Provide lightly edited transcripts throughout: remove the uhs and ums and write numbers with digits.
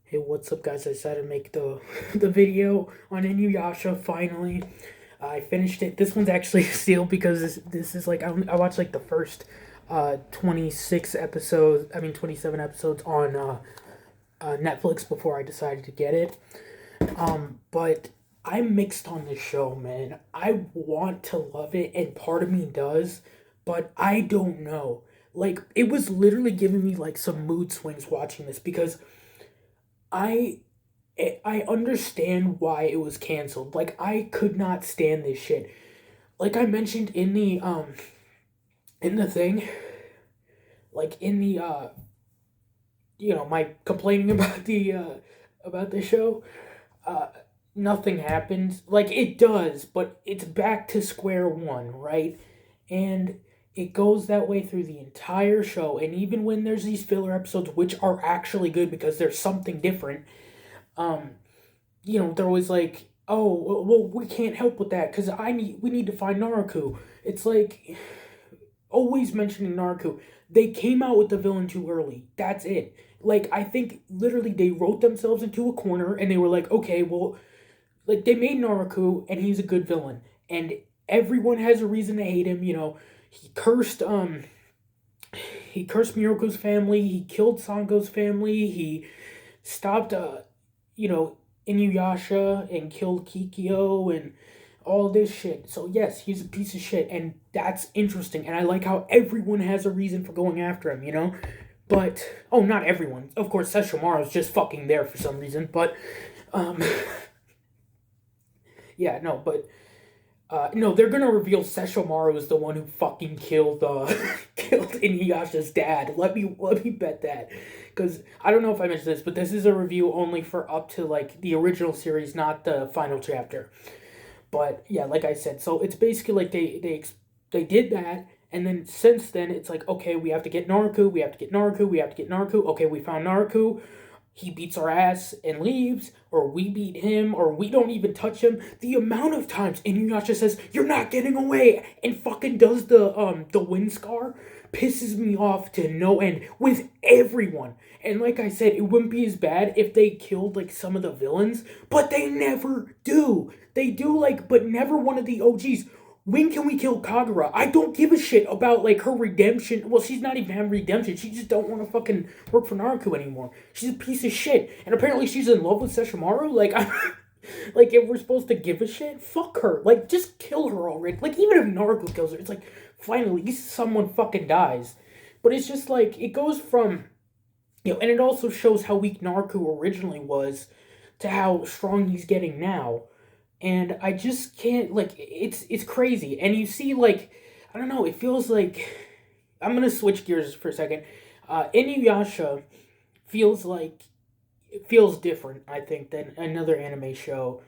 Hey, what's up, guys? I decided to make the the video on Inuyasha finally. I finished it. This one's actually sealed because this is like I watched like the first 26 episodes. I mean 27 episodes on Netflix before I decided to get it. But I'm mixed on this show, man. I want to love it, and part of me does, but I don't know. Like it was literally giving me like some mood swings watching this because I I understand why it was canceled. Like I could not stand this shit. Like I mentioned in the thing, like in the my complaining about the show, uh nothing happens. Like it does, but it's back to square one, right? And it goes that way through the entire show, and even when there's these filler episodes which are actually good because there's something different, um there was like, oh, well, we can't help with that because we need to find Naruto. It's like always mentioning Naruto. They came out with the villain too early. That's it. Like I think literally they wrote themselves into a corner and they were like, okay, well, like they made Naruto and he's a good villain and everyone has a reason to hate him. He cursed he cursed Miroku's family. He killed Sango's family. He stopped you know, Inuyasha and killed Kikyo and all this shit. So yes, he's a piece of shit, and that's interesting. And I like how everyone has a reason for going after him. But oh, not everyone. Of course, Sesshomaru's just fucking there for some reason. But um, yeah, no, but no, they're gonna reveal Sesshomaru is the one who fucking killed killed Inuyasha's dad. Let me bet that, because I don't know if I mentioned this, but this is a review only for up to like the original series, not the final chapter. But yeah, like I said, so it's basically like they did that, and then since then it's like, okay, we have to get Naruto, we have to get Naruto, we have to get Naruto. Okay, we found Naruto. He beats our ass and leaves, or we beat him, or we don't even touch him. The amount of times Inuyasha says, "You're not getting away," and fucking does the wind scar pisses me off to no end with everyone. And like I said, it wouldn't be as bad if they killed like some of the villains, but they never do. They do like, but never one of the OGs. When can we kill Kagura? I don't give a shit about like her redemption. Well, she's not even having redemption. She just don't want to fucking work for Naruto anymore. She's a piece of shit, and apparently she's in love with Sesshomaru. Like, like if we're supposed to give a shit, fuck her. Like, just kill her already. Like, even if Naruto kills her, it's like finally, at least someone fucking dies. But it's just like it goes from, and it also shows how weak Naruto originally was to how strong he's getting now. And I just can't, like, it's crazy. And you see, like, I don't know, it feels like I'm gonna switch gears for a second. Inuyasha feels like it feels different, I think, than another anime show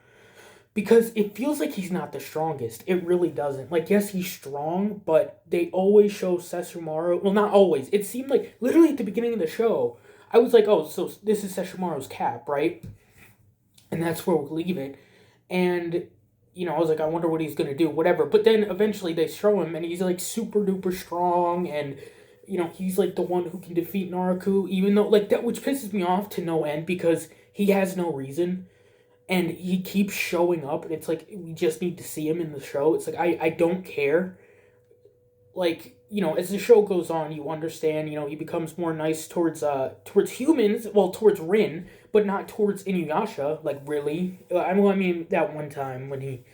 because it feels like he's not the strongest. It really doesn't. Like, yes, he's strong, but they always show Sesshomaru. Well, not always. It seemed like literally at the beginning of the show, I was like, oh, so this is Sesshomaru's cap, right? And that's where we'll leave it. And I was like, I wonder what he's gonna do, whatever. But then eventually they show him, and he's like super duper strong, and he's like the one who can defeat Naruto, even though like that, which pisses me off to no end because he has no reason, and he keeps showing up, and it's like we just need to see him in the show. It's like I don't care. Like as the show goes on, you understand. He becomes more nice towards humans, well, towards Rin, but not towards Inuyasha. Like really, I mean that one time when he,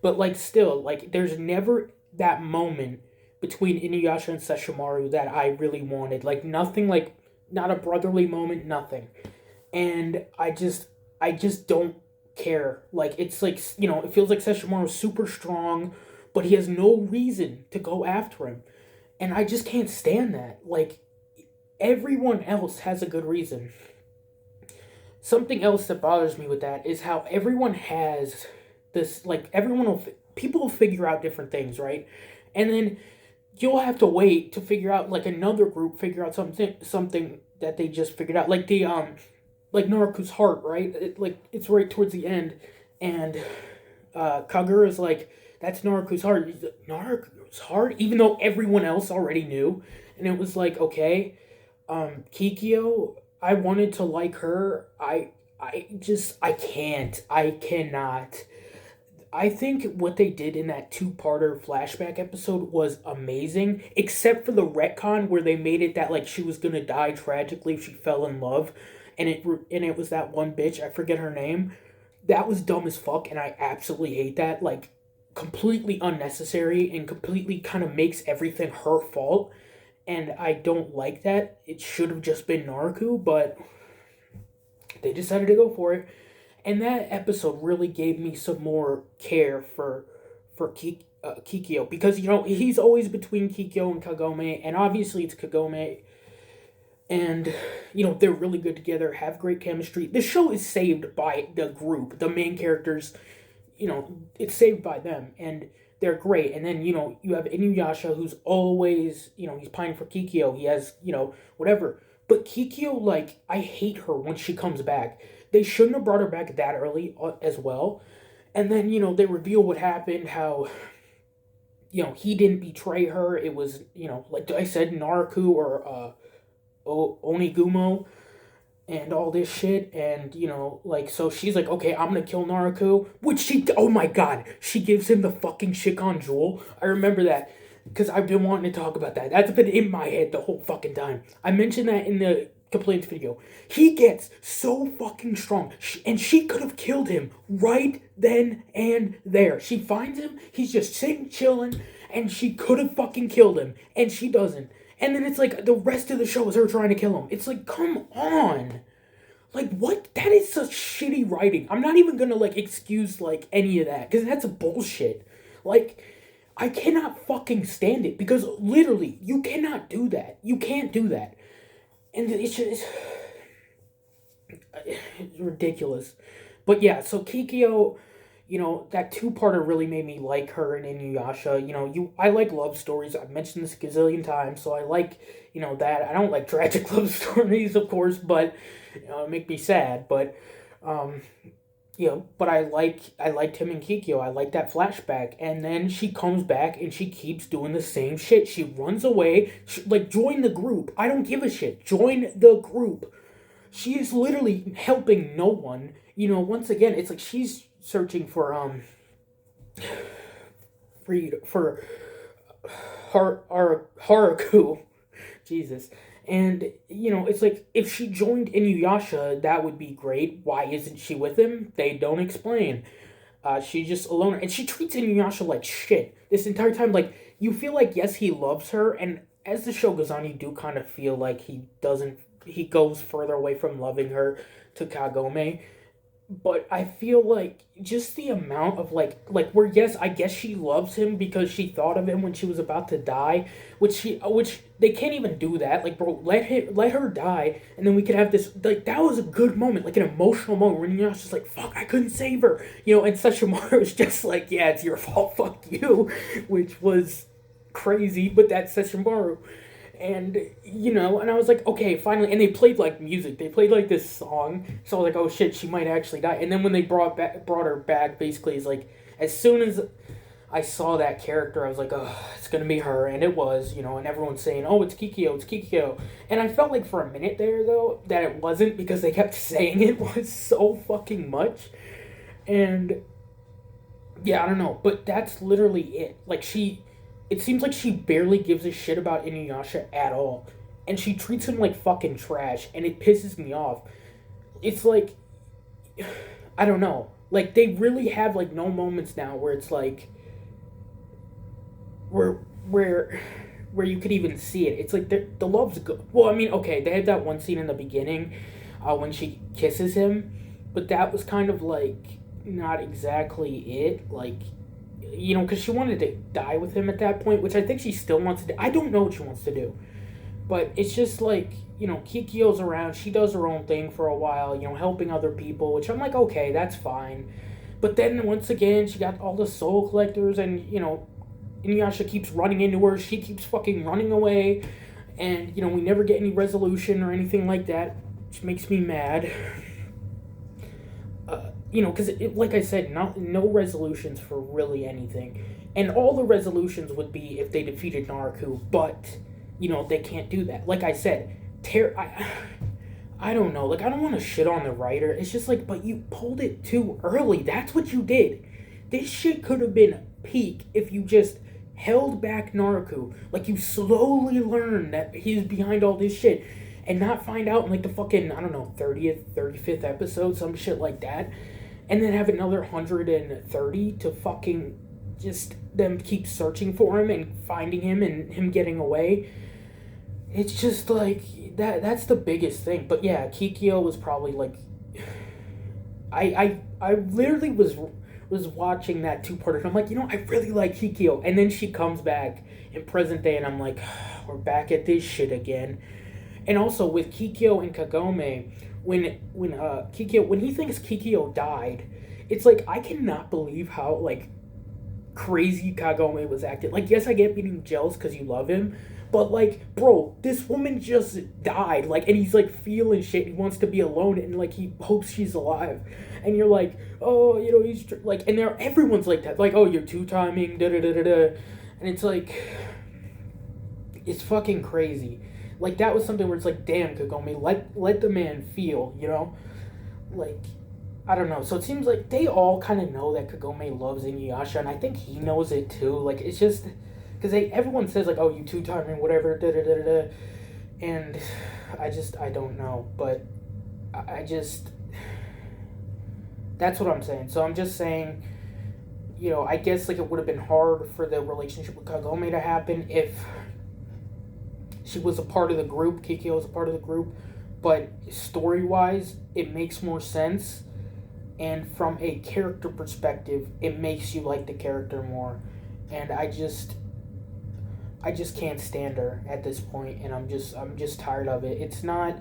but like still, like there's never that moment between Inuyasha and Sesshomaru that I really wanted. Like nothing, like not a brotherly moment, nothing. And I just don't care. Like it's like it feels like Sesshomaru's super strong, but he has no reason to go after him, and I just can't stand that. Like everyone else has a good reason. Something else that bothers me with that is how everyone has this. Like people will figure out different things, right? And then you'll have to wait to figure out like another group figure out something that they just figured out. Like the like Naruto's heart, right? Like it's right towards the end, and Kagura is like, "That's Naruto's heart." He's like, Naruto's heart, even though everyone else already knew, and it was like, okay, Kikyo. I wanted to like her. I can't. I cannot. I think what they did in that two-parter flashback episode was amazing, except for the retcon where they made it that like she was gonna die tragically if she fell in love, and it was that one bitch, I forget her name. That was dumb as fuck, and I absolutely hate that. Like, completely unnecessary and completely kind of makes everything her fault, and I don't like that. It should have just been Naruto, but they decided to go for it. And that episode really gave me some more care for Kikyo, because he's always between Kikyo and Kagome, and obviously it's Kagome, and they're really good together, have great chemistry. The show is saved by the group, the main characters. It's saved by them, and they're great. And then you have Inuyasha, who's always he's pining for Kikyo. He has whatever, but Kikyo, like, I hate her when she comes back. They shouldn't have brought her back that early as well. And then they reveal what happened, how he didn't betray her. It was like I said, Naruto or Onigumo and all this shit. And like, so she's like, okay, I'm gonna kill Naruto, which oh my god, she gives him the fucking Shikon jewel. I remember that because I've been wanting to talk about that. That's been in my head the whole fucking time. I mentioned that in the complaints video. He gets so fucking strong, and she could have killed him right then and there. She finds him, he's just sitting chilling, and she could have fucking killed him, and she doesn't. And then it's like the rest of the show is her trying to kill him. It's like, come on. Like, what? That is such shitty writing. I'm not even gonna like excuse like any of that, because that's bullshit. Like, I cannot fucking stand it, because literally you cannot do that. You can't do that. And it's just it's ridiculous. But yeah, so Kikyo, that two-parter really made me like her and Inuyasha. I like love stories. I've mentioned this a gazillion times, so I like, that. I don't like tragic love stories, of course, but it make me sad. But but I liked him and Kikyo. I like that flashback. And then she comes back and she keeps doing the same shit. She runs away. Join the group. I don't give a shit. Join the group. She is literally helping no one. Once again, it's like she's searching for Haruku. Jesus. And, it's like, if she joined Inuyasha, that would be great. Why isn't she with him? They don't explain. She's just alone. And she treats Inuyasha like shit. This entire time, like, you feel like, yes, he loves her. And as the show goes on, you do kind of feel like he goes further away from loving her to Kagome. But I feel like just the amount of where, yes, I guess she loves him because she thought of him when she was about to die, which they can't even do that. Like, bro, let her die, and then we could have this, like, that was a good moment, like an emotional moment when you're just like, fuck, I couldn't save her, and Sesshomaru was just like, yeah, it's your fault, fuck you, which was crazy, but that's Sesshomaru. And, and I was like, okay, finally, and they played, like, music, they played, like, this song, so I was like, oh, shit, she might actually die, and then when they brought her back, basically, it's like, as soon as I saw that character, I was like, oh, it's gonna be her, and it was, and everyone's saying, oh, it's Kikyo, and I felt like for a minute there, though, that it wasn't, because they kept saying it was so fucking much, and, yeah, I don't know, but that's literally it, like, it seems like she barely gives a shit about Inuyasha at all. And she treats him like fucking trash, and it pisses me off. It's like, I don't know. Like, they really have, like, no moments now where it's like, where you could even see it. It's like, the love's good. Well, I mean, okay, they had that one scene in the beginning, when she kisses him, but that was kind of, like, not exactly it. Like, because she wanted to die with him at that point, which I think she still wants to do. I don't know what she wants to do. But it's just like, Kikyo's around. She does her own thing for a while, helping other people, which I'm like, okay, that's fine. But then, once again, she got all the soul collectors, and, Inuyasha keeps running into her. She keeps fucking running away. And, we never get any resolution or anything like that, which makes me mad. Because, like I said, no resolutions for really anything. And all the resolutions would be if they defeated Naruto, but, they can't do that. Like I said, I don't know. Like, I don't want to shit on the writer. It's just like, but you pulled it too early. That's what you did. This shit could have been peak if you just held back Naruto. Like, you slowly learn that he's behind all this shit and not find out in, like, the fucking, I don't know, 30th, 35th episode, some shit like that. And then have another 130 to fucking just them keep searching for him and finding him and him getting away. It's just like that's the biggest thing. But yeah, Kikyo was probably like I literally was watching that two-parter and I'm like, I really like Kikyo. And then she comes back in present day and I'm like, we're back at this shit again. And also with Kikyo and Kagome, when Kikyo, when he thinks Kikyo died, it's like I cannot believe how like crazy Kagome was acting. Like, yes, I get being jealous because you love him, but like, bro, this woman just died. Like, and he's like feeling shit. He wants to be alone, and like he hopes she's alive. And you're like, oh, he's like, and everyone's like that. Like, oh, you're two timing, da da da da da, and it's like, it's fucking crazy. Like that was something where it's like, damn, Kagome, let the man feel, like. I don't know. So it seems like they all kind of know that Kagome loves Inuyasha, and I think he knows it too. Like, it's just because everyone says like, "Oh, you two timing, whatever," da da da da, and I don't know, but I just that's what I'm saying. So I'm just saying, I guess like it would have been hard for the relationship with Kagome to happen if she was a part of the group, Kikyo was a part of the group, but story wise, it makes more sense. And from a character perspective, it makes you like the character more. And I just can't stand her at this point, and I'm just tired of it. It's not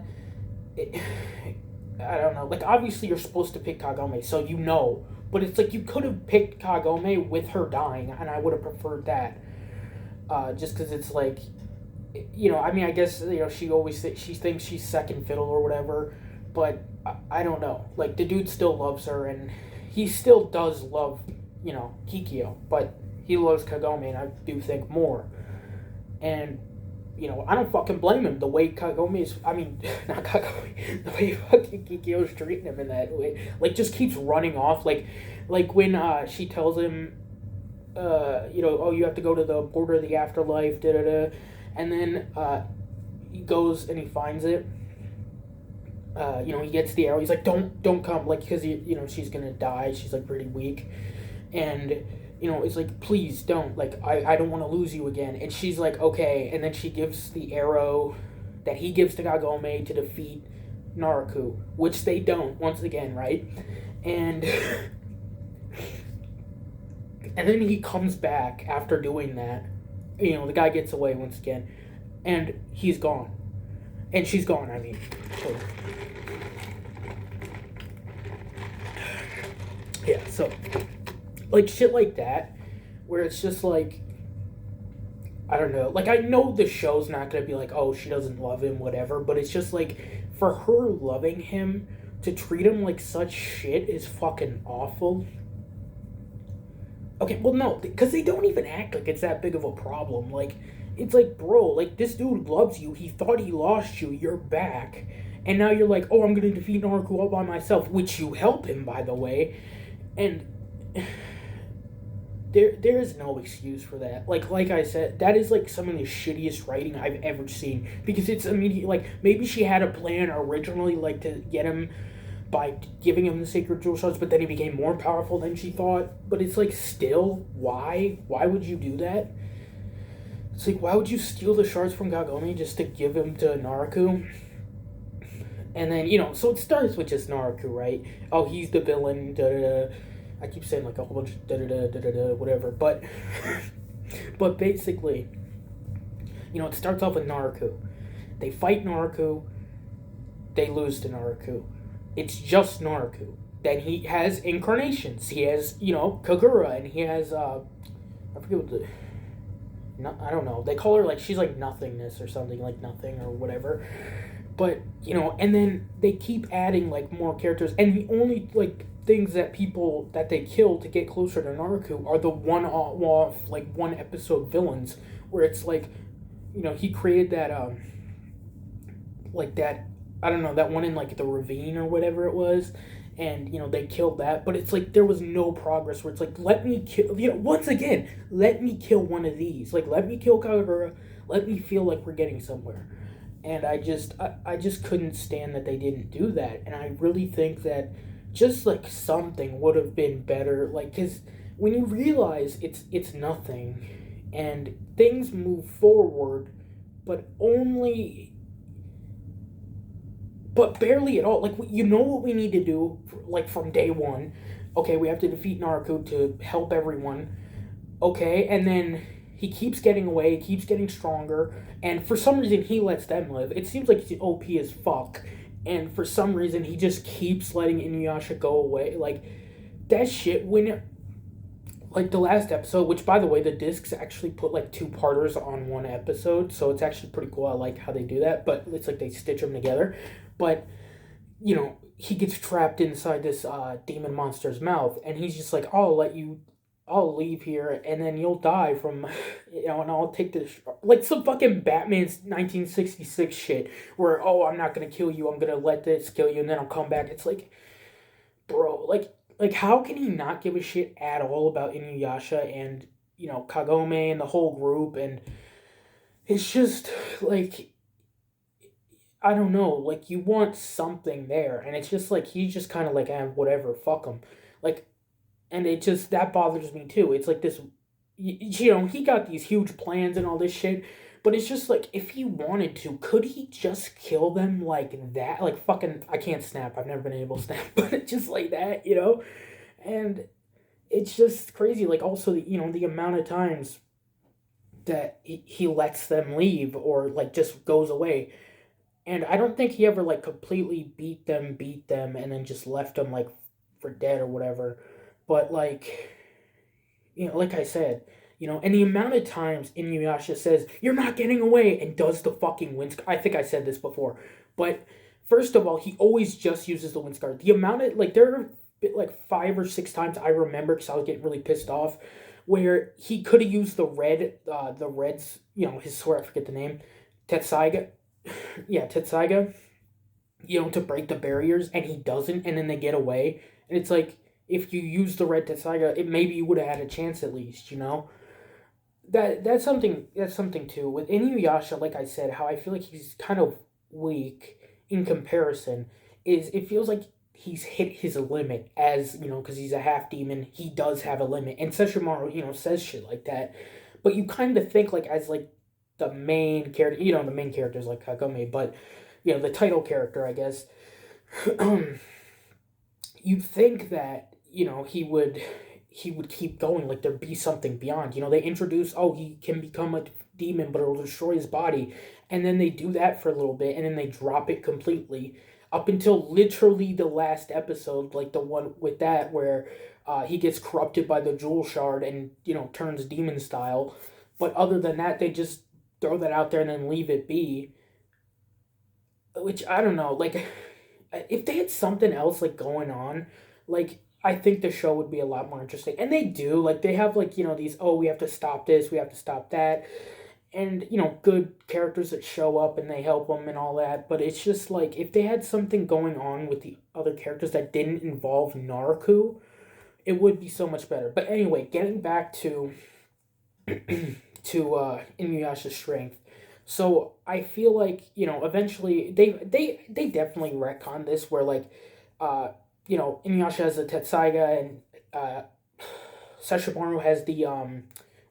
I don't know. Like, obviously you're supposed to pick Kagome, so but it's like you could have picked Kagome with her dying, and I would have preferred that. Just cuz it's like I mean, I guess she always she thinks she's second fiddle or whatever, but I don't know. Like, the dude still loves her, and he still does love, Kikyo, but he loves Kagome, and I do think more. And, I don't fucking blame him. The way Kagome is, I mean, not Kagome, the way fucking Kikyo is treating him in that way, like, just keeps running off. Like when she tells him, oh, you have to go to the border of the afterlife, da-da-da, and then he goes and he finds it. He gets the arrow. He's like, don't come, like, because she's gonna die. She's like pretty weak, and it's like, please don't. Like, I don't want to lose you again. And she's like, okay. And then she gives the arrow that he gives to Kagome to defeat Naruto, which they don't once again, right? And and then he comes back after doing that. The guy gets away once again, and he's gone, and she's gone. I mean. So, yeah, so, like, shit like that, where it's just, like, I don't know, like, I know the show's not gonna be like, oh, she doesn't love him, whatever, but it's just, like, for her loving him, to treat him like such shit is fucking awful. Okay, well, no, because they don't even act like it's that big of a problem. Like, it's like, bro, like, this dude loves you, he thought he lost you, you're back, and now you're like, oh, I'm gonna defeat Naruto all by myself, which you help him, by the way. And there is no excuse for that. Like I said, that is like some of the shittiest writing I've ever seen, because it's immediately like, maybe she had a plan originally, like, to get him by giving him the sacred jewel shards, but then he became more powerful than she thought. But it's like, still, why would you do that? It's like, why would you steal the shards from Kagome just to give him to Naruto? And then, so it starts with just Naruto, right? Oh, he's the villain, da-da-da. I keep saying, like, a whole bunch of da-da-da, da-da-da, whatever. But basically, it starts off with Naruto. They fight Naruto. They lose to Naruto. It's just Naruto. Then he has incarnations. He has, Kagura, and he has, I forget what I don't know. They call her, like, she's like nothingness or something, like nothing or whatever. But, and then they keep adding, like, more characters. And the only, like, things that they kill to get closer to Naruto are the one-off, like, one-episode villains. Where it's like, he created that, like, that I don't know, that one in like the ravine or whatever it was, and they killed that. But it's like there was no progress. Where it's like, let me kill. Once again, let me kill one of these. Like, let me kill Kagura. Let me feel like we're getting somewhere. And I just couldn't stand that they didn't do that. And I really think that just like something would have been better. Like, because when you realize it's nothing, and things move forward, but only but barely at all. Like, what we need to do, like from day one. Okay, we have to defeat Naruto to help everyone. Okay, and then he keeps getting away, keeps getting stronger, and for some reason he lets them live. It seems like he's OP as fuck, and for some reason he just keeps letting Inuyasha go away. Like that shit when like the last episode, which by the way, the discs actually put like two parters on one episode, so it's actually pretty cool. I like how they do that, but it's like they stitch them together. But he gets trapped inside this demon monster's mouth, and he's just like, I'll leave here, and then you'll die from, and I'll take this, like some fucking Batman's 1966 shit, where, oh, I'm not gonna kill you, I'm gonna let this kill you, and then I'll come back. It's like, bro, how can he not give a shit at all about Inuyasha and, Kagome and the whole group, and it's just, like, I don't know, like you want something there, and it's just like he's just kind of like, whatever, fuck him, like, and it just that bothers me too. It's like this, he got these huge plans and all this shit, but it's just like if he wanted to, could he just kill them like that? Like fucking, I can't snap. I've never been able to snap, but it's just like that. And it's just crazy. Like also, the amount of times that he lets them leave or like just goes away, and I don't think he ever like completely beat them, and then just left them like for dead or whatever. But like, like I said, and the amount of times Inuyasha says, "You're not getting away," and does the fucking wind. I think I said this before, but first of all, he always just uses the wind scar. The amount of like there are like 5 or 6 times I remember because I was getting really pissed off, where he could have used the reds, his sword. I forget the name, Tetsaiga, yeah, Tetsaiga, to break the barriers, and he doesn't, and then they get away. And it's like, if you use the red Tetsaiga, it maybe you would have had a chance at least. That's something too. With Inuyasha, like I said, how I feel like he's kind of weak in comparison is it feels like he's hit his limit as, because he's a half demon, he does have a limit. And Sesshomaru, says shit like that. But you kind of think like as like the main character, the main characters like Kagome, but the title character, I guess, you'd think that he would keep going, like there'd be something beyond. They introduce, oh, he can become a demon, but it'll destroy his body, and then they do that for a little bit, and then they drop it completely up until literally the last episode, like the one with that where he gets corrupted by the jewel shard and turns demon style. But other than that, they just throw that out there and then leave it be, which I don't know. Like, if they had something else like going on, like I think the show would be a lot more interesting. And they do, like they have like these, oh, we have to stop this, we have to stop that, and good characters that show up and they help them and all that. But it's just like if they had something going on with the other characters that didn't involve Naruto, it would be so much better. But anyway, getting back to Inuyasha's strength. So I feel like eventually they definitely retcon this where like Inuyasha has the Tetsaiga, and Sesshomaru has the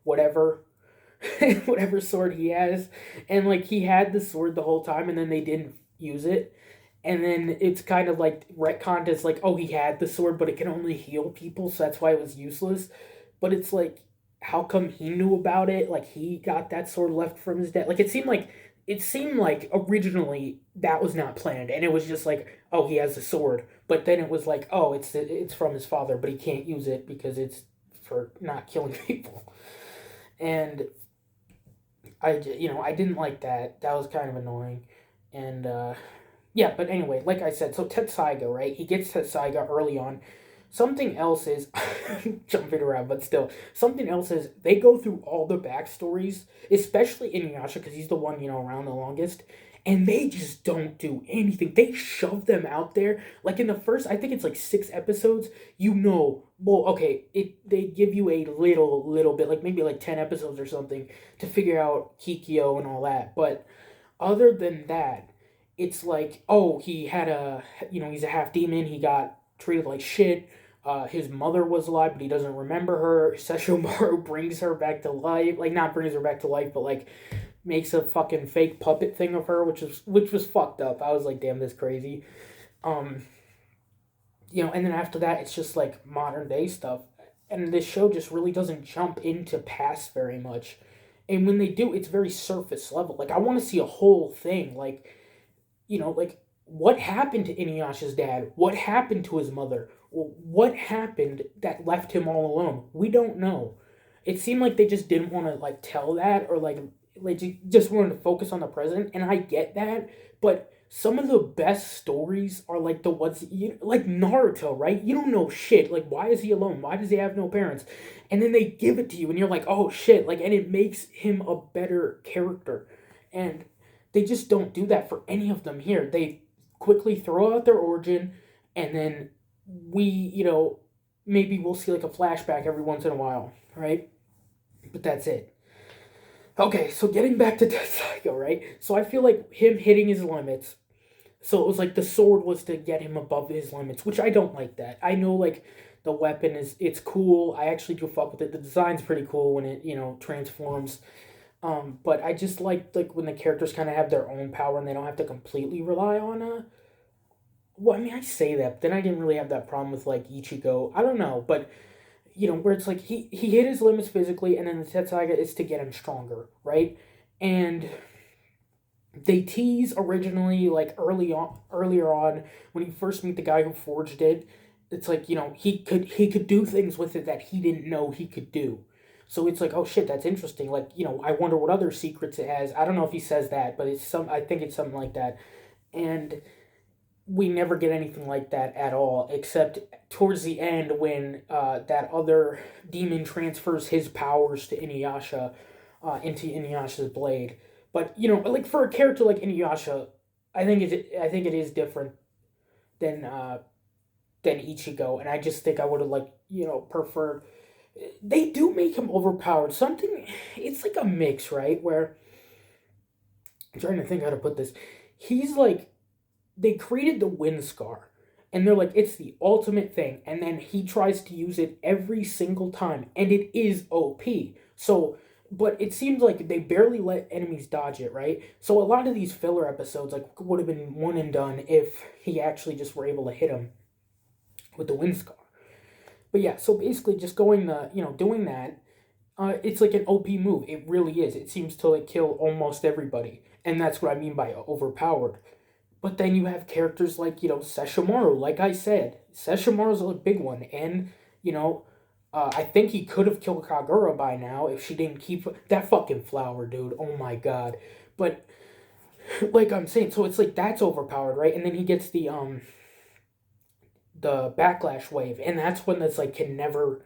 whatever whatever sword he has, and like he had the sword the whole time and then they didn't use it, and then it's kind of like retconned as like, oh, he had the sword but it can only heal people, so that's why it was useless. But it's like, how come he knew about it? Like he got that sword left from his dad. Like it seemed like originally that was not planned, and it was just like, oh, he has a sword. But then it was like, oh, it's from his father, but he can't use it because it's for not killing people. And I didn't like that. That was kind of annoying, and yeah. But anyway, like I said, so Tetsaiga, right? He gets Tetsaiga early on. Something else is jumping around, but still, something else is they go through all the backstories, especially Inuyasha because he's the one around the longest, and they just don't do anything. They shove them out there. Like in the first, I think it's like 6 episodes. Well, okay, they give you a little bit, like maybe like 10 episodes or something, to figure out Kikyo and all that. But other than that, it's like, oh, he's a half demon. He got treated like shit. His mother was alive, but he doesn't remember her. Sesshomaru brings her back to life. Like, not brings her back to life, but like makes a fucking fake puppet thing of her, which was fucked up. I was like, damn, this crazy. Um, and then after that, it's just like modern day stuff, and this show just really doesn't jump into past very much. And when they do, it's very surface level. Like I want to see a whole thing, like what happened to Inuyasha's dad? What happened to his mother? What happened that left him all alone? We don't know. It seemed like they just didn't want to like tell that, or like just wanted to focus on the present, and I get that, but some of the best stories are like the ones like Naruto, right? You don't know shit. Like, why is he alone? Why does he have no parents? And then they give it to you, and you're like, oh shit! Like, and it makes him a better character, and they just don't do that for any of them here. They quickly throw out their origin, and then maybe we'll see like a flashback every once in a while, right? But that's it. Okay, so getting back to Death Cycle, right? So I feel like him hitting his limits. So it was like the sword was to get him above his limits, which I don't like that. I know like the weapon it's cool. I actually do fuck with it. The design's pretty cool when it, transforms. But I just like when the characters kind of have their own power and they don't have to completely rely on well, I mean, I say that, but then I didn't really have that problem with like Ichigo. I don't know, but where it's like he hit his limits physically, and then the Tetsuga is to get him stronger, right? And they tease originally, like earlier on, when you first meet the guy who forged it. It's like he could do things with it that he didn't know he could do. So it's like, oh shit, that's interesting. Like, I wonder what other secrets it has. I don't know if he says that, but I think it's something like that. And we never get anything like that at all, except towards the end when that other demon transfers his powers to Inuyasha, into Inuyasha's blade. But like for a character like Inuyasha, I think it is different than Ichigo, and I just think I would have preferred. They do make him overpowered. Something, it's like a mix, right? Where I'm trying to think how to put this. He's like they created the wind scar, and they're like it's the ultimate thing, and then he tries to use it every single time, and it is OP. So but it seems like they barely let enemies dodge it, right? So a lot of these filler episodes like would have been one and done if he actually just were able to hit him with the wind scar. But yeah, so basically just doing that, it's like an OP move. It really is. It seems to like kill almost everybody, and that's what I mean by overpowered. But then you have characters like, Sesshomaru. Like I said, Sesshomaru's a big one. And, I think he could have killed Kagura by now if she didn't keep that fucking flower, dude. Oh my god. But, like I'm saying, so it's like that's overpowered, right? And then he gets the backlash wave. And that's when that's like can never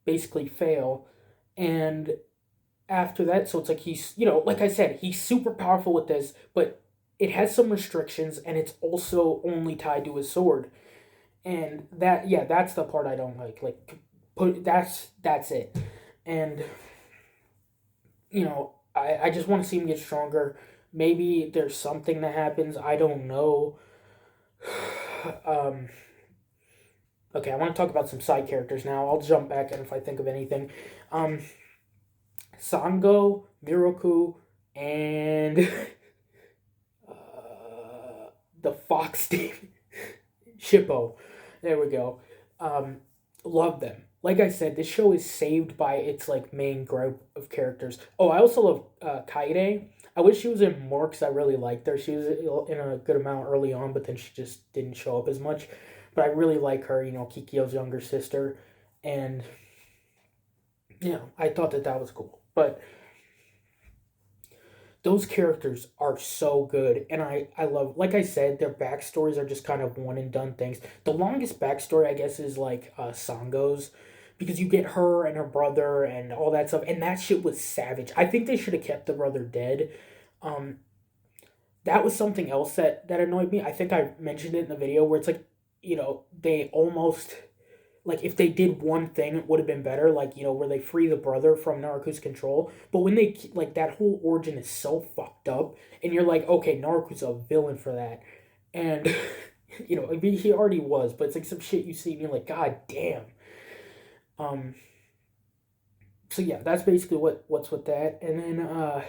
basically fail. And after that, so it's like he's, like I said, he's super powerful with this, but it has some restrictions, and it's also only tied to his sword. And that's the part I don't like. Like, that's it. And I just want to see him get stronger. Maybe there's something that happens. I don't know. um. Okay, I want to talk about some side characters now. I'll jump back in if I think of anything. Um. Sango, Miroku, and the Fox team. Shippo. There we go. Um, love them. Like I said, this show is saved by its like main group of characters. Oh, I also love Kaede. I wish she was in more because I really liked her. She was in a good amount early on, but then she just didn't show up as much. But I really like her, Kikyo's younger sister. And, I thought that was cool. But those characters are so good, and I love, like I said, their backstories are just kind of one and done things. The longest backstory, I guess, is like Sango's, because you get her and her brother and all that stuff, and that shit was savage. I think they should have kept the brother dead. um that was something else that annoyed me. I think I mentioned it in the video where it's like, they almost, like, if they did one thing, it would have been better. Like, where they free the brother from Naruto's control. But when they, like, that whole origin is so fucked up, and you're like, okay, Naruto's a villain for that. And, I mean, he already was, but it's like some shit you see, and you're like, God damn. Um, so yeah, that's basically what's with that. And then,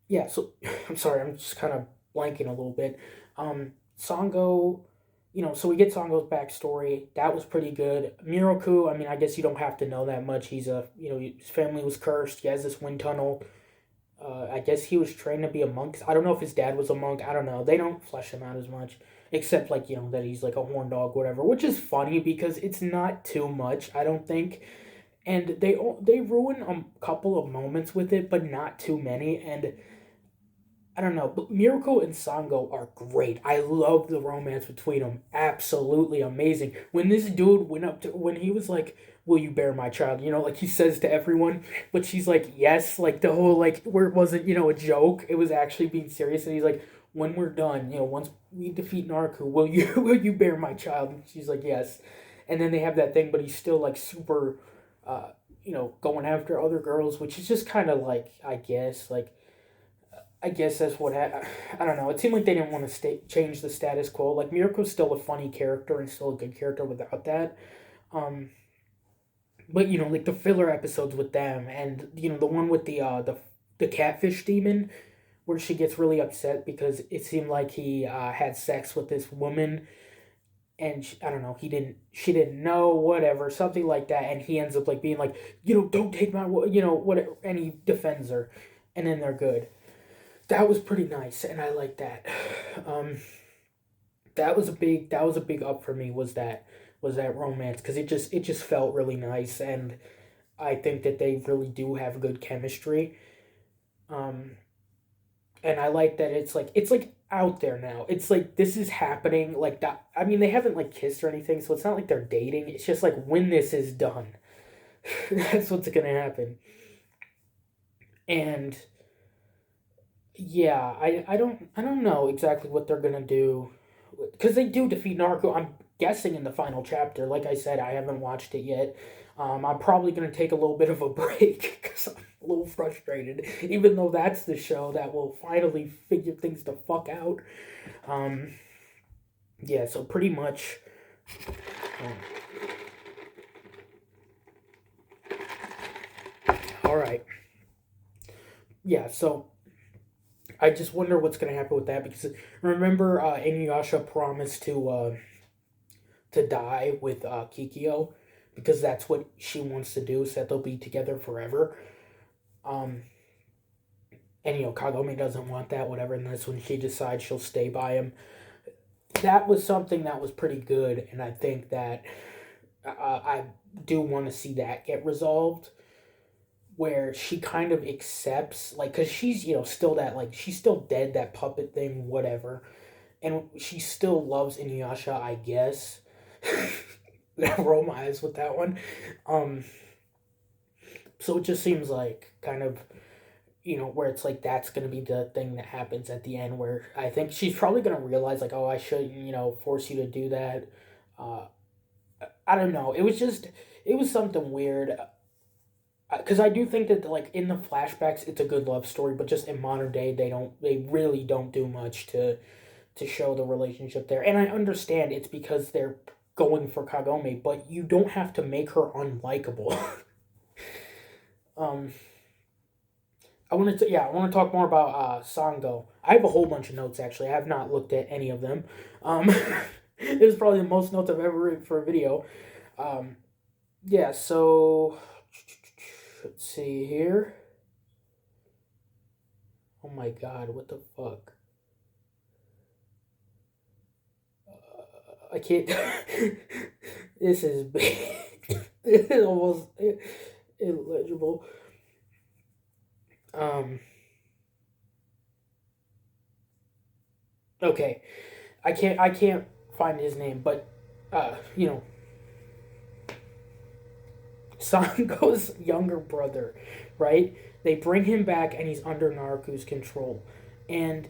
yeah, so I'm sorry, I'm just kind of blanking a little bit. Sango, so we get Sango's backstory. That was pretty good. Miroku, I mean, I guess you don't have to know that much. His family was cursed. He has this wind tunnel. I guess he was trained to be a monk. I don't know if his dad was a monk. I don't know. They don't flesh him out as much, except like that he's like a horn dog, whatever. Which is funny because it's not too much. I don't think, and they ruin a couple of moments with it, but not too many. And I don't know, but Miracle and Sango are great. I love the romance between them. Absolutely amazing. When this dude went up to, when he was like, "Will you bear my child?" Like he says to everyone, but she's like, "Yes." Like the whole like where it wasn't a joke. It was actually being serious, and he's like, "When we're done, once we defeat Naruto, will you will you bear my child?" And she's like, "Yes." And then they have that thing, but he's still like super, going after other girls, which is just kind of like I guess that's what I don't know. It seemed like they didn't want to change the status quo. Like Mirko's still a funny character and still a good character without that. Um, but like the filler episodes with them, and the one with the catfish demon, where she gets really upset because it seemed like he had sex with this woman, and I don't know, she didn't know, whatever, something like that, and he ends up like being like, don't take my, whatever, and he defends her, and then they're good. That was pretty nice, and I like that. Um, that was a big up for me, was that romance, because it just felt really nice, and I think that they really do have good chemistry. Um, and I like that it's like out there now. It's like this is happening. Like that. I mean, they haven't like kissed or anything, so it's not like they're dating. It's just like when this is done, that's what's gonna happen. And yeah, I don't know exactly what they're gonna do, because they do defeat Narco. I'm guessing in the final chapter. Like I said, I haven't watched it yet. I'm probably gonna take a little bit of a break because I'm a little frustrated. Even though that's the show that will finally figure things the fuck out. Um, yeah, so pretty much. Um, all right. Yeah, so I just wonder what's gonna happen with that, because remember, Inuyasha promised to die with Kikyo, because that's what she wants to do, so that they'll be together forever. Um, and Kagome doesn't want that, whatever, and that's when she decides she'll stay by him. That was something that was pretty good, and I think that I do want to see that get resolved, where she kind of accepts, like, because she's still that, like, she's still dead, that puppet thing, whatever, and she still loves Inuyasha, I guess. Roll my eyes with that one. Um, so it just seems like kind of where it's like that's gonna be the thing that happens at the end, where I think she's probably gonna realize like, oh, I shouldn't force you to do that. Uh, I don't know. It was something weird, because I do think that like in the flashbacks it's a good love story, but just in modern day they really don't do much to show the relationship there. And I understand it's because they're going for Kagome, but you don't have to make her unlikable. um, I want to talk more about Sango. I have a whole bunch of notes actually. I have not looked at any of them. Um, it was probably the most notes I've ever written for a video. Um, yeah, so let's see here. Oh my god, what the fuck? I can't. This is big. It's almost illegible. Um. Okay, I can't find his name, but uh, you know, Sango's younger brother, right? They bring him back, and he's under Naruto's control. And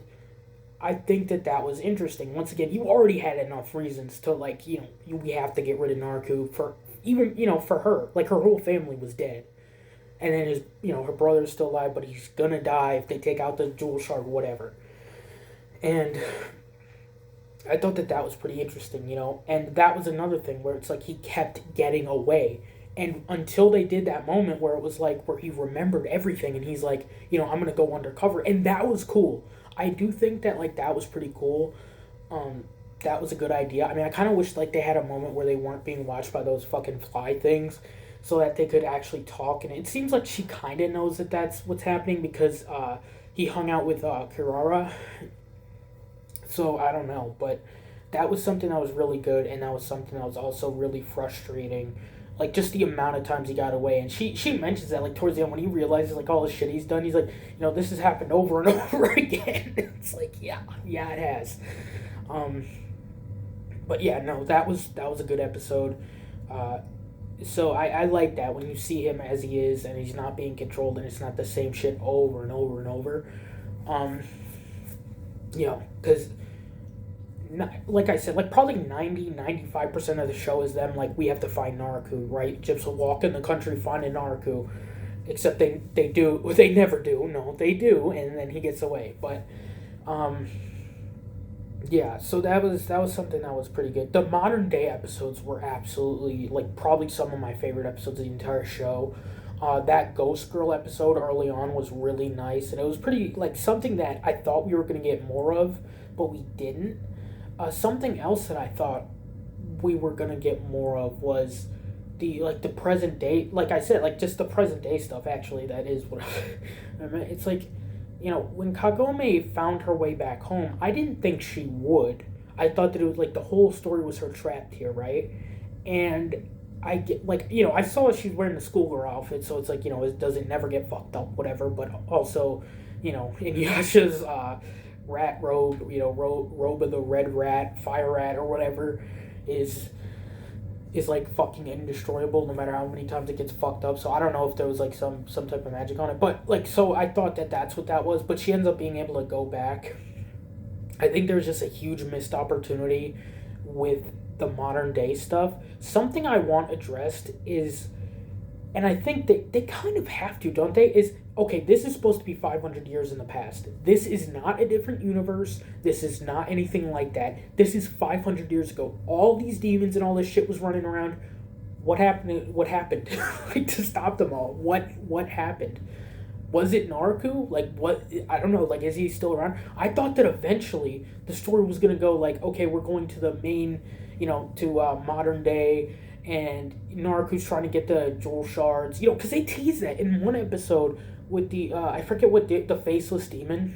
I think that that was interesting. Once again, you already had enough reasons to, like, we have to get rid of Naruto for, even, for her. Like, her whole family was dead. And then her brother's still alive, but he's gonna die if they take out the jewel shard, whatever. And I thought that that was pretty interesting, And that was another thing where it's like he kept getting away. And until they did that moment where it was like, where he remembered everything and he's like, I'm going to go undercover. And that was cool. I do think that, like, that was pretty cool. That was a good idea. I mean, I kind of wish, like, they had a moment where they weren't being watched by those fucking fly things so that they could actually talk. And it seems like she kind of knows that that's what's happening because he hung out with Kirara. So I don't know, but that was something that was really good, and that was something that was also really frustrating. Like, just the amount of times he got away, and she mentions that, like, towards the end when he realizes, like, all the shit he's done, he's like, this has happened over and over again. It's like, yeah, it has. But yeah, no, that was a good episode. So I like that when you see him as he is, and he's not being controlled, and it's not the same shit over and over and over. Because, like I said, like, probably 90-95% of the show is them, like, we have to find Naruto, right? Just walk in the country finding Naruto. Except they never do. No, they do, and then he gets away. But, yeah, so that was something that was pretty good. The modern day episodes were absolutely, like, probably some of my favorite episodes of the entire show. That Ghost Girl episode early on was really nice, and it was pretty, like, something that I thought we were going to get more of, but we didn't. Something else that I thought we were going to get more of was the present day, like I said, like, just the present day stuff, actually. That is what I mean. It's like, when Kagome found her way back home, I didn't think she would. I thought that it was, like, the whole story was her trapped here, right? And I get, like, I saw she's wearing the schoolgirl outfit, so it's like, it doesn't never get fucked up, whatever, but also, Inuyasha's rat robe, robe of the red rat, fire rat, or whatever, is like fucking indestroyable no matter how many times it gets fucked up. So I don't know if there was, like, some type of magic on it, but, like, so I thought that that's what that was, but she ends up being able to go back. I think there's just a huge missed opportunity with the modern day stuff. Something I want addressed is, and I think they kind of have to, don't they, is, okay, this is supposed to be 500 years in the past. This is not a different universe. This is not anything like that. This is 500 years ago. All these demons and all this shit was running around. What happened? Like, to stop them all? What happened? Was it Naruto? Like, what? I don't know. Like, is he still around? I thought that eventually the story was going to go, like, okay, we're going to the main, to modern day, and Naruto's trying to get the jewel shards, because they tease that in one episode with the, I forget what, the faceless demon,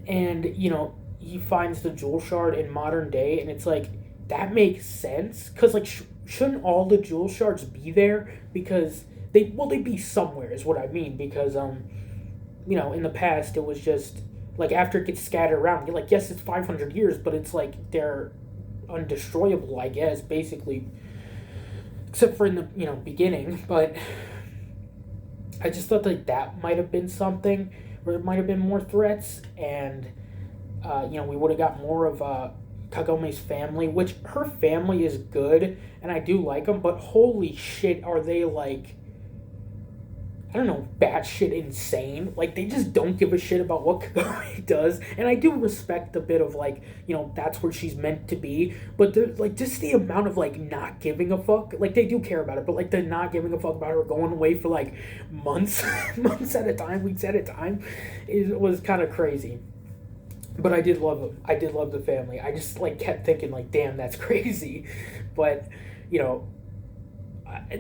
and, he finds the jewel shard in modern day, and it's like, that makes sense, because, like, shouldn't all the jewel shards be there? Because they'd be somewhere, is what I mean, because, in the past, it was just, like, after it gets scattered around, you're like, yes, it's 500 years, but it's like, they're undestroyable, I guess, basically, except for in the, beginning, but I just thought, like, that might have been something, or there might have been more threats, and, we would have got more of, Kagome's family, which her family is good, and I do like them, but holy shit, are they, like, I don't know, batshit insane. Like, they just don't give a shit about what Kagome does. And I do respect a bit of, like, that's where she's meant to be. But there's, like, just the amount of, like, not giving a fuck. Like, they do care about it, but, like, the not giving a fuck about her going away for, like, months, months at a time, weeks at a time, was kind of crazy. But I did love them. I did love the family. I just, like, kept thinking, like, damn, that's crazy. But,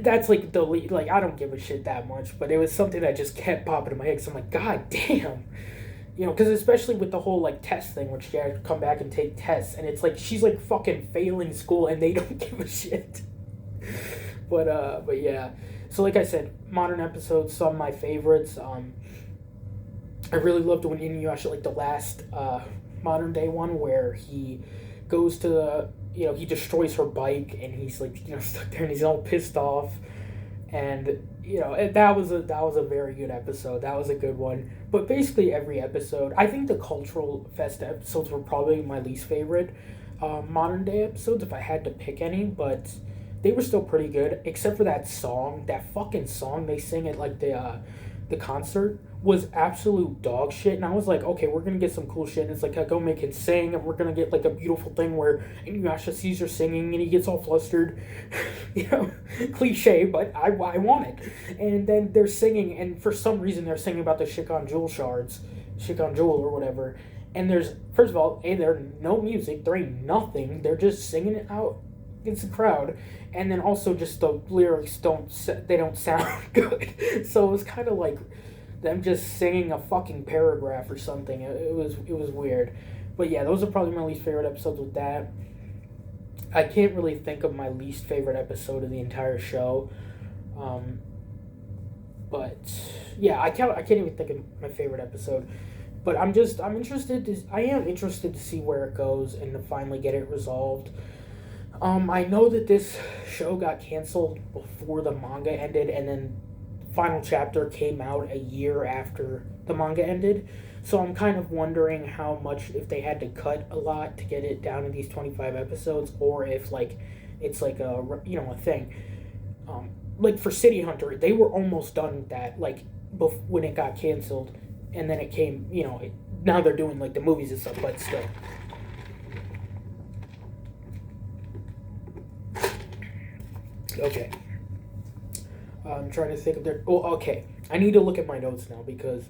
that's, like, the lead. Like, I don't give a shit that much, but it was something that just kept popping in my head, because I'm like, god damn. Because especially with the whole, like, test thing, where she had to come back and take tests, and it's like, she's, like, fucking failing school, and they don't give a shit. But yeah. So, like I said, modern episodes, some of my favorites. I really loved when Inuyasha, like, the last modern day one, where he goes to the, he destroys her bike, and he's, like, stuck there, and he's all pissed off, And that was a very good episode. That was a good one. But basically every episode, I think the cultural fest episodes were probably my least favorite modern day episodes if I had to pick any. But they were still pretty good, except for that song, that fucking song they sing at like the concert was absolute dog shit. And I was like, okay, we're gonna get some cool shit. And it's like Kagome can sing, and we're gonna get like a beautiful thing where Inuyasha sees her singing and he gets all flustered. you know, cliche, but I want it. And then they're singing, and for some reason they're singing about the Shikon Jewel shards, Shikon Jewel or whatever. And there's, first of all, there's no music, there ain't nothing. They're just singing it out against the crowd, and then also just the lyrics don't sound good. So it was kind of like them just singing a fucking paragraph or something. It was weird, but yeah, those are probably my least favorite episodes with that. I can't really think of my least favorite episode of the entire show, um, but yeah, I can't even think of my favorite episode. But I am interested to see where it goes and to finally get it resolved. I know that this show got canceled before the manga ended, and then final chapter came out a year after the manga ended. So I'm kind of wondering how much, if they had to cut a lot to get it down to these 25 episodes, or if like it's like a thing. Like for City Hunter, they were almost done with that like when it got canceled, and then it came. Now they're doing like the movies and stuff, but still. Okay. I'm trying to think of their. Oh, okay. I need to look at my notes now because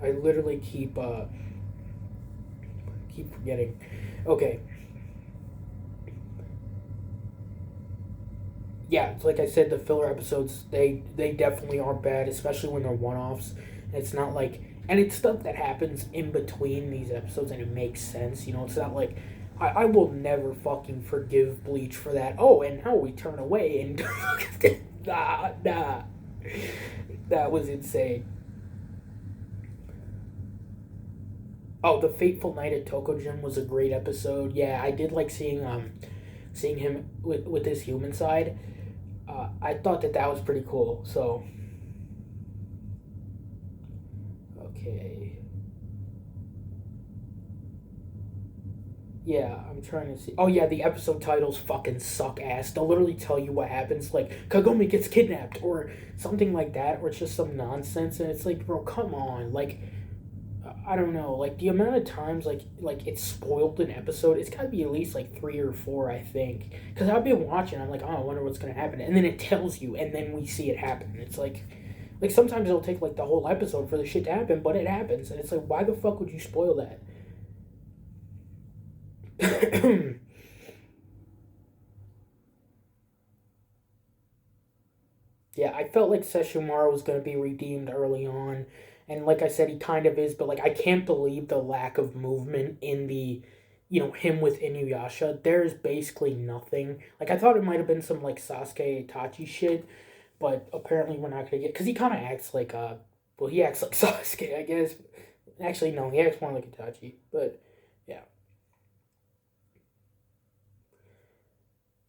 I literally keep forgetting. Okay. Yeah, it's like I said, the filler episodes they definitely are bad, especially when they're one offs. It's not like, and it's stuff that happens in between these episodes, and it makes sense. It's not like I will never fucking forgive Bleach for that. Oh, and now we turn away and nah. That was insane. Oh, the Fateful Night at Tokojin was a great episode. Yeah, I did like seeing him with his human side. I thought that was pretty cool. So okay, yeah, I'm trying to see. Oh yeah, the episode titles fucking suck ass. They'll literally tell you what happens, like Kagome gets kidnapped or something like that, or it's just some nonsense, and it's like, bro, come on, like I don't know, like the amount of times like it's spoiled an episode, it's got to be at least like 3 or 4, I think. Because I've been watching, I'm like, oh, I wonder what's gonna happen, and then it tells you, and then we see it happen. It's like sometimes it'll take like the whole episode for the shit to happen, but it happens, and it's like, why the fuck would you spoil that? Yeah, I felt like Sesshomaru was going to be redeemed early on. And like I said, he kind of is, but like I can't believe the lack of movement in him with Inuyasha. There's basically nothing. Like I thought it might have been some like Sasuke Itachi shit, but apparently we're not going to get, because he kind of acts like, well, he acts like Sasuke, I guess. Actually, no, he acts more like Itachi, but yeah.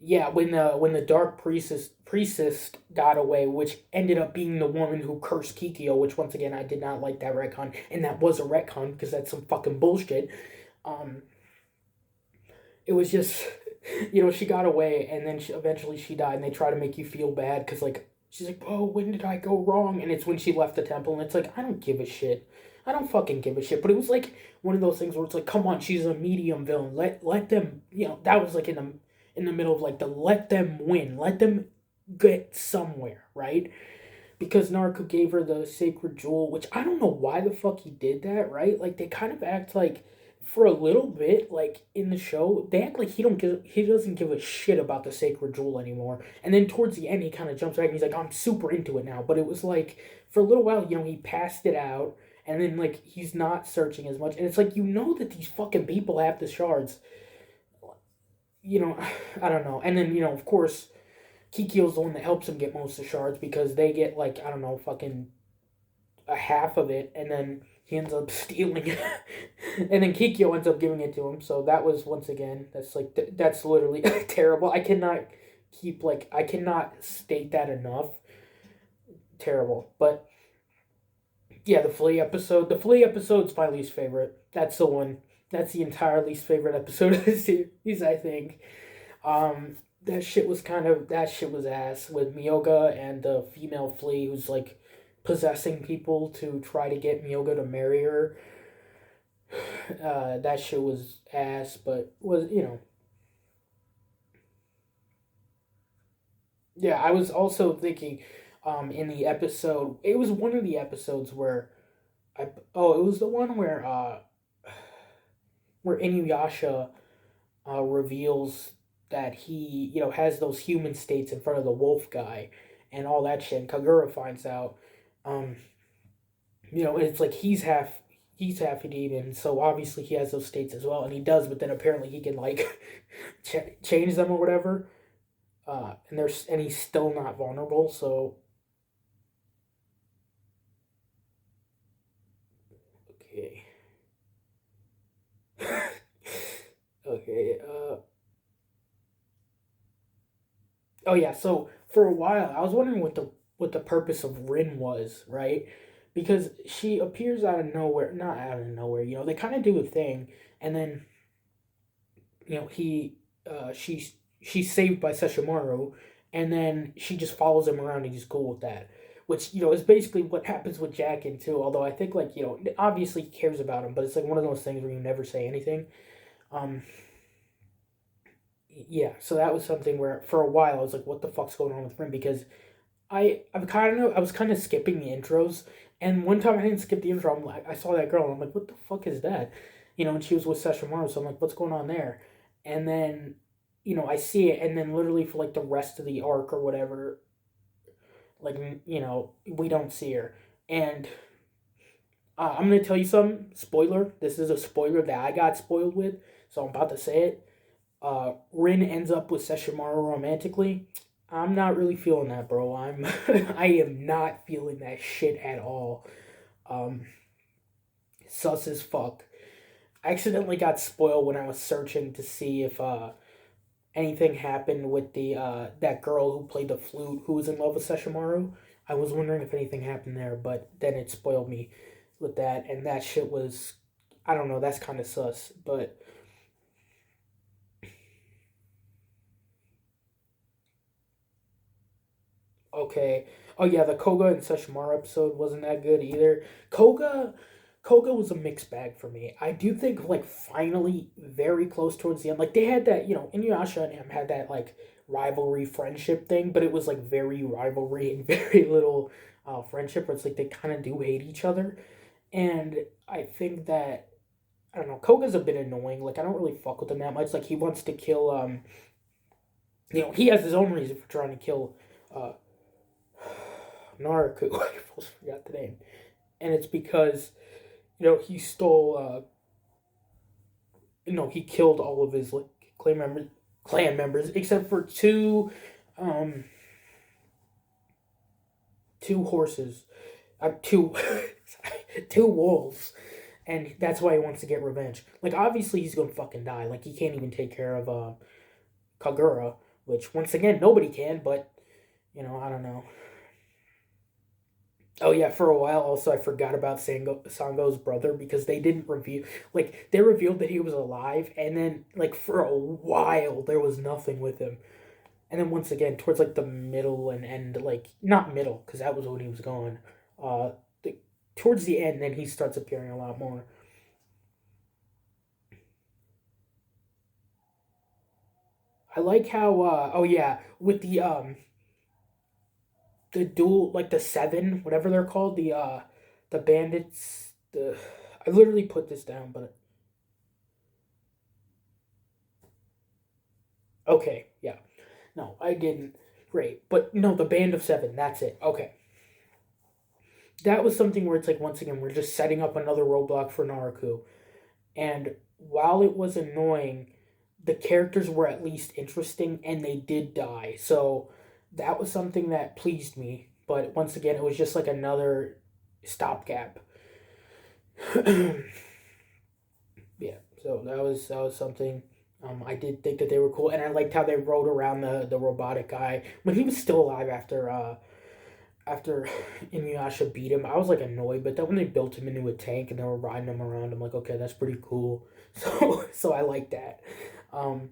Yeah, when the dark priestess got away, which ended up being the woman who cursed Kikyo, which once again I did not like that retcon, and that was a retcon because that's some fucking bullshit. Um, it was just, she got away, and then eventually she died, and they try to make you feel bad because like she's like, oh, when did I go wrong? And it's when she left the temple, and it's like, I don't give a shit. I don't fucking give a shit. But it was like one of those things where it's like, come on, she's a medium villain. Let them, that was like in the middle of like the let them win, let them get somewhere, right? Because Naruto gave her the sacred jewel, which I don't know why the fuck he did that, right? Like they kind of act like for a little bit, like in the show, they act like he doesn't give a shit about the sacred jewel anymore. And then towards the end, he kind of jumps back and he's like, I'm super into it now. But it was like for a little while, he passed it out, and then like he's not searching as much, and it's like that these fucking people have the shards, you know, I don't know. And then, of course, Kikyo's the one that helps him get most of the shards because they get, like, I don't know, fucking a half of it, and then he ends up stealing it. And then Kikyo ends up giving it to him. So that was, once again, that's like, that's literally terrible. I cannot keep like I cannot state that enough. Terrible, but yeah, the flea episode. The flea episode's my least favorite. That's the one. That's the entire least favorite episode of the series. I think. That shit was ass with Miyoga and the female flea who's like possessing people to try to get Miyoga to marry her. That shit was ass, but was yeah. I was also thinking, in the episode, it was one of the episodes where it was the one where Inuyasha reveals that he, has those human states in front of the wolf guy and all that shit. And Kagura finds out, um, it's like he's half a demon, so obviously he has those states as well, and he does. But then apparently he can like change them or whatever. And he's still not vulnerable. So okay, okay. Oh yeah, so for a while I was wondering what the purpose of Rin was, right? Because she appears out of nowhere, not out of nowhere. They kind of do a thing, and then he, she's saved by Sesshomaru, and then she just follows him around and he's cool with that. Which is basically what happens with Jackin too. Although I think like obviously he cares about him, but it's like one of those things where you never say anything. Um, yeah, so that was something where for a while I was like, what the fuck's going on with Rin? Because I was kind of skipping the intros, and one time I didn't skip the intro. I'm like, I saw that girl, and I'm like, what the fuck is that? And she was with Sesshomaru, so I'm like, what's going on there? And then, I see it, and then literally for like the rest of the arc or whatever, like we don't see her. And I'm gonna tell you something. Spoiler. This is a spoiler that I got spoiled with, so I'm about to say it. Rin ends up with Sesshomaru romantically. I'm not really feeling that, bro. I am not feeling that shit at all. Um, sus as fuck. I accidentally got spoiled when I was searching to see if anything happened with the that girl who played the flute who was in love with Sesshomaru. I was wondering if anything happened there, but then it spoiled me with that, and that shit was, I don't know, that's kind of sus, but okay. Oh yeah, the Koga and Sesshomaru episode wasn't that good either. Koga Koga was a mixed bag for me. I do think like finally very close towards the end. Like they had that, Inuyasha and him had that like rivalry friendship thing, but it was like very rivalry and very little friendship where it's like they kind of do hate each other. And I think that I don't know, Koga's a bit annoying. Like I don't really fuck with him that much. Like he wants to kill he has his own reason for trying to kill uh Naruto. I almost forgot the name. And it's because, he stole he killed all of his like clan members except for um two horses. Two two wolves. And that's why he wants to get revenge. Like obviously he's gonna fucking die. Like he can't even take care of Kagura, which once again nobody can, but I don't know. Oh yeah, for a while also I forgot about Sango's brother because they didn't reveal, like they revealed that he was alive, and then like for a while there was nothing with him. And then once again towards like the middle and end, like not middle because that was when he was gone. Uh the, Towards the end then he starts appearing a lot more. I like how oh yeah, with the dual, like the seven, whatever they're called, the bandits, the I literally put this down, but okay, yeah. No, I didn't. Great. But no, the band of seven, that's it. Okay. That was something where it's like once again we're just setting up another roadblock for Naruto. And while it was annoying, the characters were at least interesting and they did die. So that was something that pleased me. But once again, it was just like another stopgap. Yeah, so that was something. I did think that they were cool, and I liked how they rode around the robotic guy when he was still alive after Inuyasha beat him. I was like annoyed, but then when they built him into a tank and they were riding him around, I'm like, okay, that's pretty cool. So I like that. Um,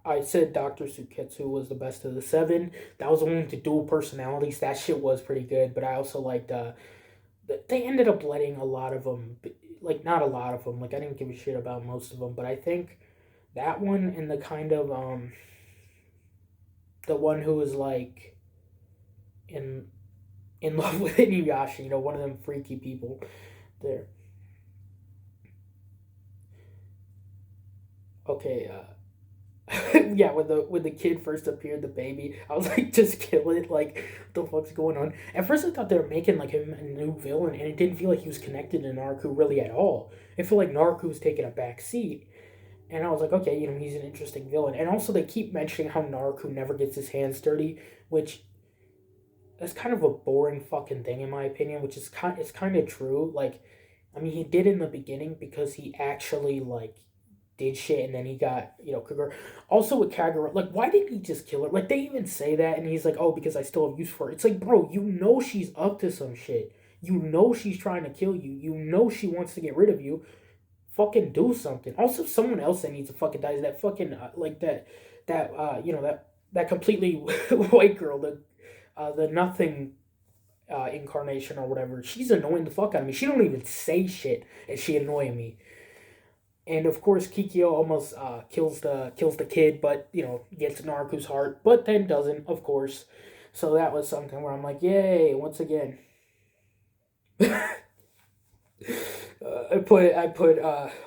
I said Dr. Suketsu was the best of the seven. That was the one with the dual personalities. That shit was pretty good, but I also liked they ended up letting a lot of them, like not a lot of them, like I didn't give a shit about most of them, but I think that one and the kind of the one who was like in in love with Inuyasha, one of them freaky people there. Okay, yeah, when the kid first appeared, the baby, I was like, just kill it. Like, what the fuck's going on? At first, I thought they were making like him a new villain, and it didn't feel like he was connected to Naruto really at all. It felt like Naruto was taking a back seat, and I was like, okay, he's an interesting villain. And also, they keep mentioning how Naruto never gets his hands dirty, which that's kind of a boring fucking thing in my opinion. Which is it's kind of true. Like, I mean, he did in the beginning because he actually like did shit and then he got, Kagura. Also with Kagura, like, why didn't he just kill her? Like, they even say that and he's like, oh, because I still have use for her. It's like, bro, she's up to some shit. She's trying to kill you. She wants to get rid of you. Fucking do something. Also, someone else that needs to fucking die is that fucking, like, that completely white girl, the nothing incarnation or whatever. She's annoying the fuck out of me. She don't even say shit and she annoying me. And of course, Kikyo almost kills the kid, but gets Naruto's heart, but then doesn't, of course. So that was something where I'm like, yay! Once again,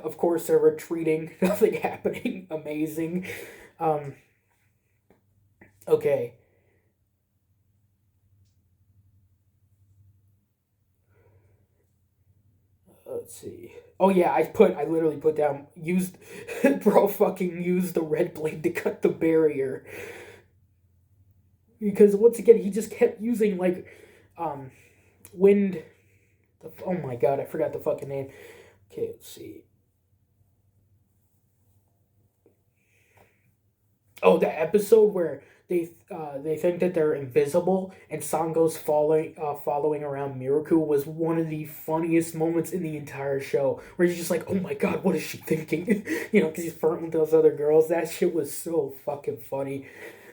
of course they're retreating, nothing happening, amazing. Um, okay, let's see. Oh yeah, I literally put down used, bro, fucking used the red blade to cut the barrier because once again he just kept using like um wind. Oh my god, I forgot the fucking name. Okay, let's see. Oh, the episode where they think that they're invisible and Sango's following around Miraku was one of the funniest moments in the entire show. Where you're just like, oh my god, what is she thinking? Because he's flirting with those other girls. That shit was so fucking funny.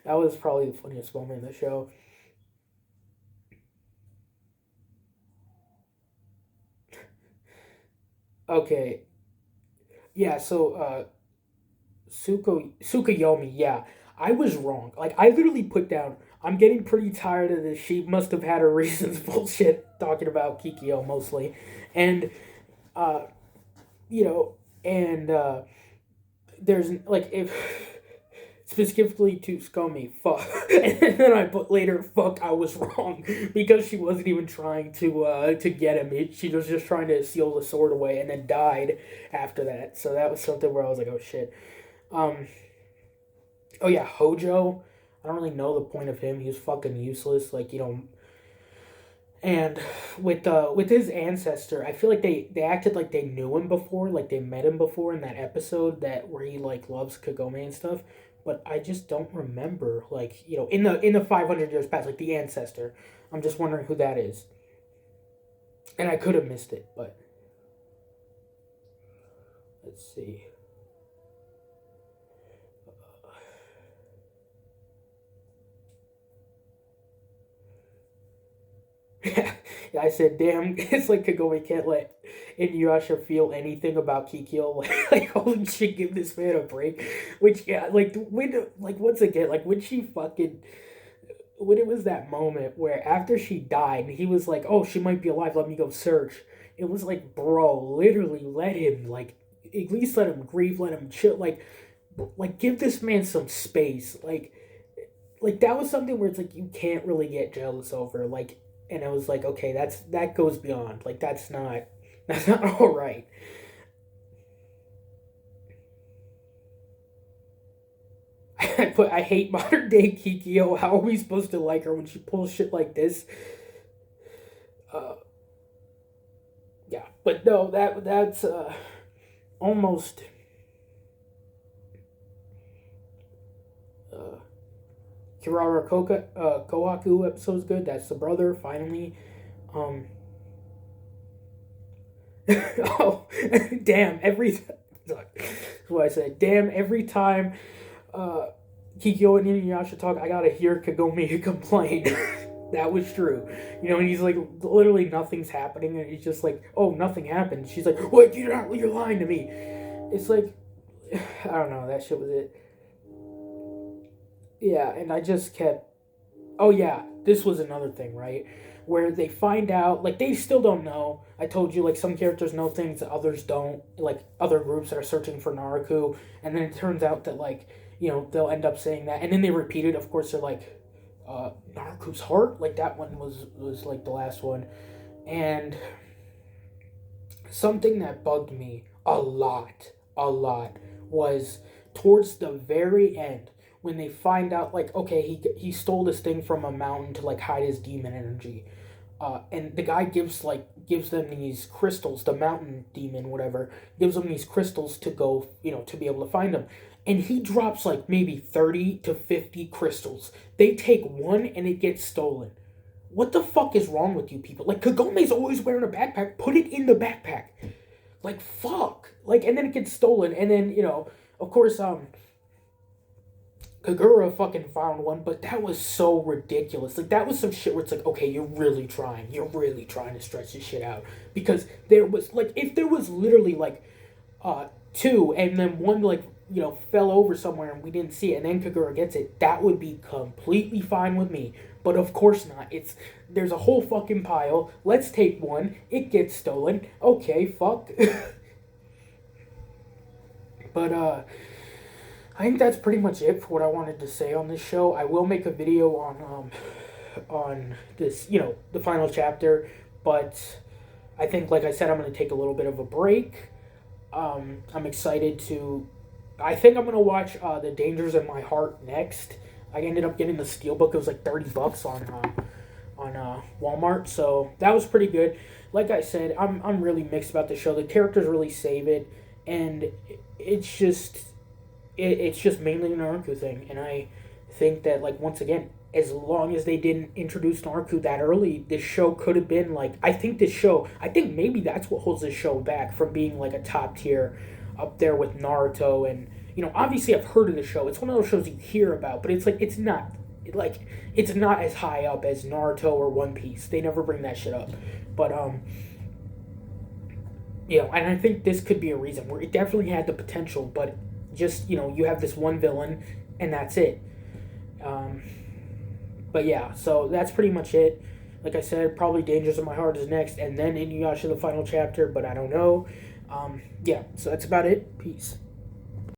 That was probably the funniest moment in the show. Okay, yeah. So Sukuyomi, yeah. I was wrong. Like, I literally put down, I'm getting pretty tired of this. She must have had her reasons bullshit talking about Kikyo mostly. And, uh, you know, and, there's, like, if, specifically to Skomi, fuck. And then I put later, fuck, I was wrong. Because she wasn't even trying to get him. She was just trying to seal the sword away and then died after that. So that was something where I was like, oh shit. Um, oh yeah, Hojo. I don't really know the point of him. He was fucking useless. Like and with his ancestor, I feel like they acted like they knew him before, like they met him before in that episode that where he like loves Kagome and stuff. But I just don't remember like in the 500 years past like the ancestor. I'm just wondering who that is, and I could have missed it, but let's see. Yeah, I said, damn, it's like Kagome can't let Inuyasha feel anything about Kikyo. Like, holy shit, give this man a break. Which, yeah, like, once again, like, when it was that moment where after she died, and he was like, oh, she might be alive, let me go search. It was like, bro, literally let him, like, at least let him grieve, let him chill, like, give this man some space. Like that was something where it's like you can't really get jealous over like and I was like okay that goes beyond like that's not all right. I hate modern day Kikyo. How are we supposed to like her when she pulls shit like this? uh Yeah, but no, that's almost uh, Kirara Kohaku episode's good. That's the brother finally. Um, oh, damn! That's what I said. Damn! Every time uh, Kikyo and Inuyasha talk, I gotta hear Kagome complain. That was true. You know, and he's like, literally nothing's happening, and he's just like, oh, nothing happened. She's like, what? You're lying to me. It's like, I don't know. That shit was it. Yeah, and I just kept. Oh yeah, this was another thing, right? Where they find out, like they still don't know. I told you, like some characters know things that others don't. Like other groups that are searching for Naruto, and then it turns out that like they'll end up saying that, and then they repeat it. Of course, they're like, Naruto's heart. Like that one was like the last one, and something that bugged me a lot was towards the very end when they find out like okay he stole this thing from a mountain to like hide his demon energy, and the guy gives them these crystals, the mountain demon whatever gives them these crystals to go to be able to find them, and he drops like maybe 30 to 50 crystals. They take one and it gets stolen. What the fuck is wrong with you people? Like Kagome's always wearing a backpack. Put it in the backpack. Like fuck. Like and then it gets stolen and then, of course Kagura fucking found one, but that was so ridiculous. Like that was some shit where it's like, okay, you're really trying. You're really trying to stretch this shit out. Because there was like if there was literally like two and then one like fell over somewhere and we didn't see it and then Kagura gets it, that would be completely fine with me. But of course not. There's a whole fucking pile. Let's take one. It gets stolen. Okay, fuck. But I think that's pretty much it for what I wanted to say on this show. I will make a video on this, the final chapter, but I think like I said I'm going to take a little bit of a break. I'm excited to I think I'm going to watch The Dangers in My Heart next. I ended up getting the Steelbook. It was like $30 on Walmart, so that was pretty good. Like I said, I'm really mixed about the show. The characters really save it, and it's just it's just mainly an Naruto thing. And I think that like once again, as long as they didn't introduce Naruto that early, this show could have been like I think maybe that's what holds this show back from being like a top tier up there with Naruto. And obviously I've heard of the show. It's one of those shows you hear about, but it's like it's not as high up as Naruto or One Piece. They never bring that shit up. But and I think this could be a reason where it definitely had the potential, but just you have this one villain and that's it. But yeah, so that's pretty much it. Like I said, probably Dangers of My Heart is next, and then Inuyasha the final chapter, but I don't know. Yeah, so that's about it. Peace.